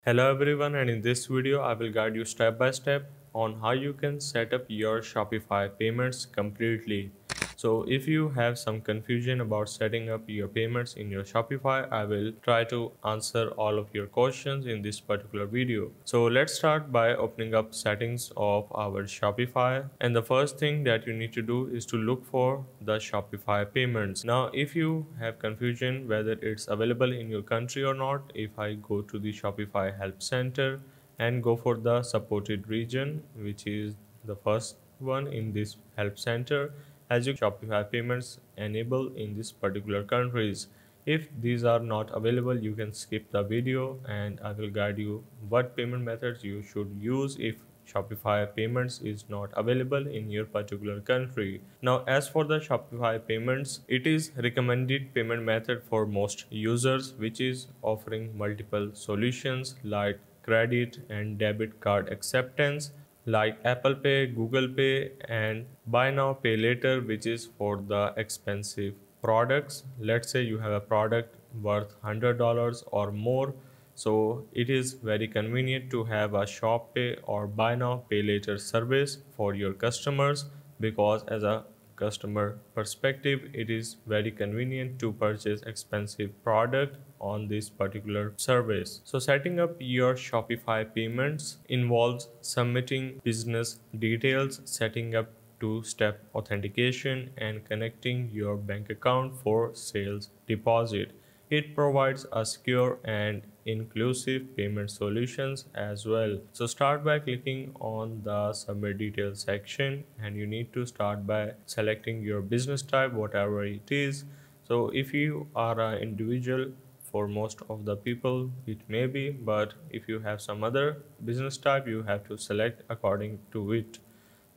Hello everyone, and in this video I will guide you step by step on how you can set up your Shopify payments completely. So if you have some confusion about setting up your payments in your Shopify, I will try to answer all of your questions in this particular video. So let's start by opening up settings of our Shopify, and the first thing that you need to do is to look for the Shopify payments. Now if you have confusion whether it's available in your country or not, if I go to the Shopify help center and go for the supported region, which is the first one in this help center, as you Shopify payments enable in this particular countries. If these are not available, you can skip the video and I will guide you what payment methods you should use if Shopify payments is not available in your particular country. Now as for the Shopify payments, it is recommended payment method for most users, which is offering multiple solutions like credit and debit card acceptance like Apple Pay, Google Pay, and buy now pay later, which is for the expensive products. Let's say you have a product worth $100 or more, so it is very convenient to have a shop pay or buy now pay later service for your customers, because as a customer perspective, it is very convenient to purchase expensive product on this particular service. So setting up your Shopify payments involves submitting business details, setting up two-step authentication, and connecting your bank account for sales deposit. It provides a secure and inclusive payment solutions as well. So start by clicking on the submit details section, and you need to start by selecting your business type, whatever it is. So if you are an individual, for most of the people it may be, but if you have some other business type, you have to select according to it.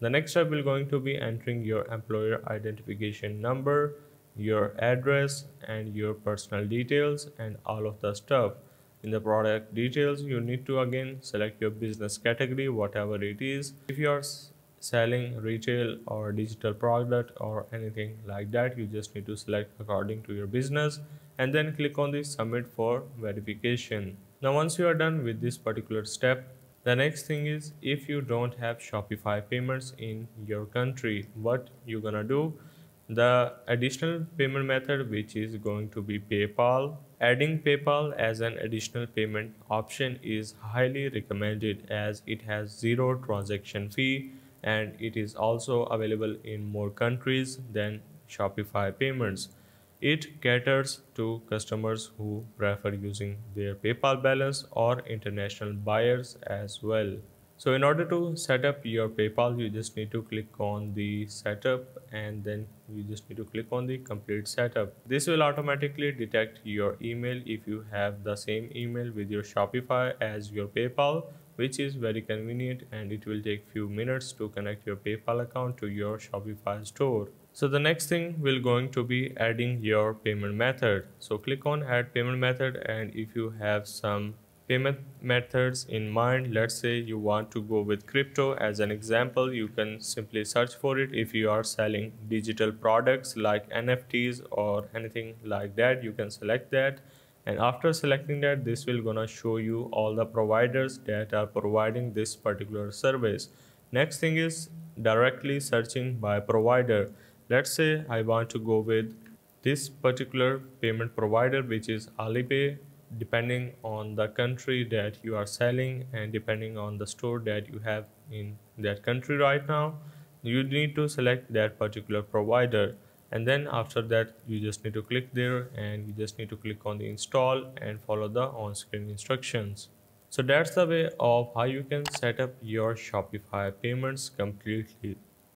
The next step will going to be entering your employer identification number, your address, and your personal details and all of the stuff. In the product details, you need to again select your business category, whatever it is. If you are selling retail or digital product or anything like that, you just need to select according to your business and then click on the submit for verification. Now once you are done with this particular step, the next thing is, if you don't have Shopify payments in your country, what you're gonna do? The additional payment method, which is going to be PayPal. Adding PayPal as an additional payment option is highly recommended, as it has zero transaction fee and it is also available in more countries than Shopify payments. It caters to customers who prefer using their PayPal balance or international buyers as well. So in order to set up your PayPal, you just need to click on the setup and then you just need to click on the complete setup. This will automatically detect your email if you have the same email with your Shopify as your PayPal, which is very convenient, and it will take few minutes to connect your PayPal account to your Shopify store. So the next thing will going to be adding your payment method. So click on add payment method, and if you have some payment methods in mind, let's say you want to go with crypto as an example, you can simply search for it. If you are selling digital products like NFTs or anything like that, you can select that, and after selecting that, this will gonna show you all the providers that are providing this particular service. Next thing is directly searching by provider. Let's say I want to go with this particular payment provider, which is Alipay. Depending on the country that you are selling and depending on the store that you have in that country right now, you need to select that particular provider, and then after that you just need to click there and you just need to click on the install and follow the on-screen instructions. So that's the way of how you can set up your Shopify payments completely.